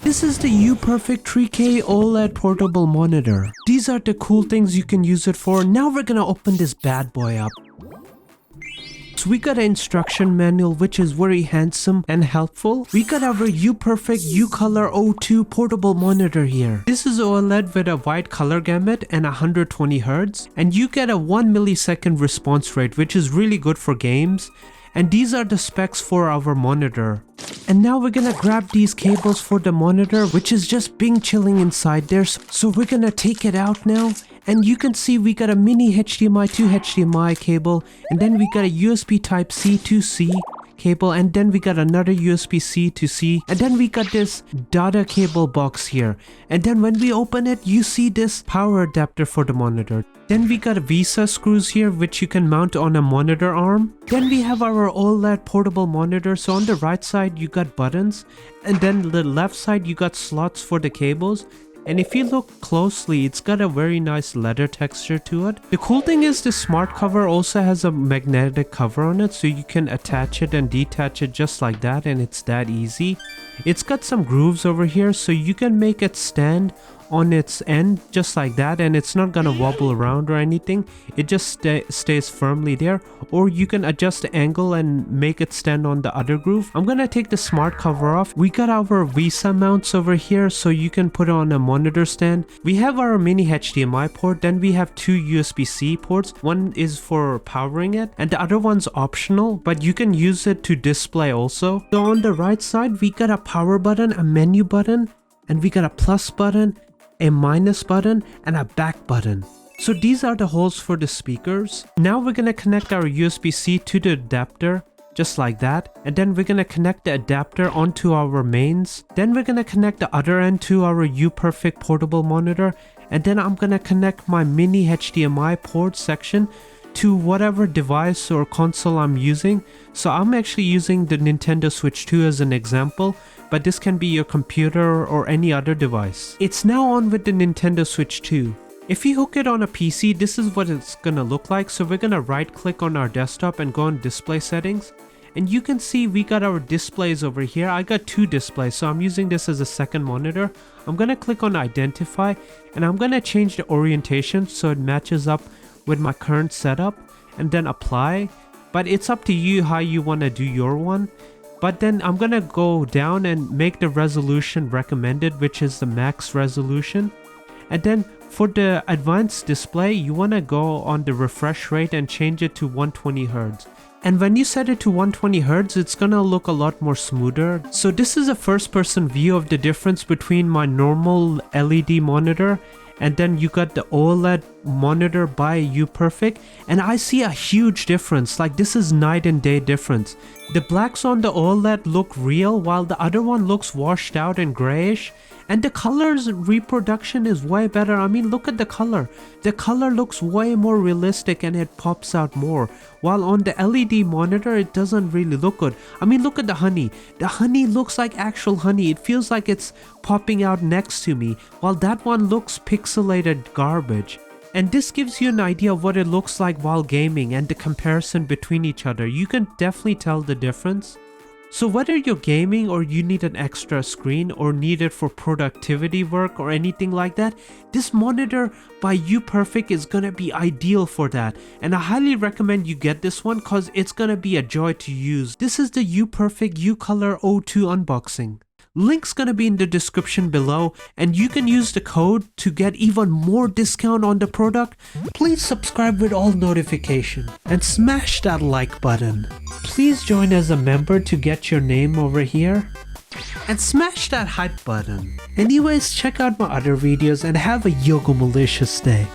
This is the UPERFECT 3K OLED portable monitor. These are the cool things you can use it for. Now we're gonna open this bad boy up. So we got an instruction manual which is very handsome and helpful. We got our UPERFECT UColor O2 portable monitor here. This is OLED with a wide color gamut and 120Hz, and you get a 1 millisecond response rate, which is really good for games. And these are the specs for our monitor. And now we're gonna grab these cables for the monitor, which is just being chilling inside there. So we're gonna take it out now. And you can see we got a mini HDMI to HDMI cable, and then we got a USB type C to C cable, and then we got another USB C to C, and then we got this data cable box here. And then when we open it, you see this power adapter for the monitor. Then we got VISA screws here which you can mount on a monitor arm. Then we have our OLED portable monitor. So on the right side you got buttons, and then the left side you got slots for the cables. And if you look closely, it's got a very nice leather texture to it. The cool thing is the smart cover also has a magnetic cover on it, so you can attach it and detach it just like that, and it's that easy. It's got some grooves over here, so you can make it stand on its end just like that, and it's not gonna wobble around or anything. It just stays firmly there, or you can adjust the angle and make it stand on the other groove. I'm gonna take the smart cover off. We got our VISA mounts over here, so you can put it on a monitor stand. We have our mini HDMI port, then we have two USB-C ports. One is for powering it and the other one's optional, but you can use it to display also. So on the right side we got a power button, a menu button, and we got a plus button, a minus button, and a back button. So these are the holes for the speakers. Now we're gonna connect our USB-C to the adapter just like that, and then we're gonna connect the adapter onto our mains. Then we're gonna connect the other end to our UPERFECT portable monitor, and then I'm gonna connect my mini HDMI port section to whatever device or console I'm using. So I'm actually using the Nintendo Switch 2 as an example, but this can be your computer or any other device. It's now on with the Nintendo Switch 2. If you hook it on a PC, this is what it's gonna look like. So we're gonna right click on our desktop and go on display settings. And you can see we got our displays over here. I got two displays, so I'm using this as a second monitor. I'm gonna click on identify, and I'm gonna change the orientation so it matches up with my current setup, and then apply. But it's up to you how you wanna do your one. But then I'm gonna go down and make the resolution recommended, which is the max resolution. And then for the advanced display, you wanna go on the refresh rate and change it to 120Hz. And when you set it to 120Hz, it's gonna look a lot more smoother. So this is a first person view of the difference between my normal LED monitor, and then you got the OLED monitor by UPERFECT, and I see a huge difference. Like, this is night and day difference. The blacks on the OLED look real, while the other one looks washed out and grayish. And the colors reproduction is way better. I mean, look at the color. The color looks way more realistic and it pops out more. While on the LED monitor, it doesn't really look good. I mean, look at the honey. The honey looks like actual honey. It feels like it's popping out next to me, while that one looks pixelated garbage. And this gives you an idea of what it looks like while gaming and the comparison between each other. You can definitely tell the difference. So whether you're gaming or you need an extra screen or need it for productivity work or anything like that, this monitor by UPERFECT is gonna be ideal for that. And I highly recommend you get this one because it's gonna be a joy to use. This is the UPERFECT UColor O2 unboxing. Link's gonna be in the description below, and you can use the code to get even more discount on the product. Please subscribe with all notifications and smash that like button. Please join as a member to get your name over here. And smash that hype button. Anyways, check out my other videos and have a yoga malicious day.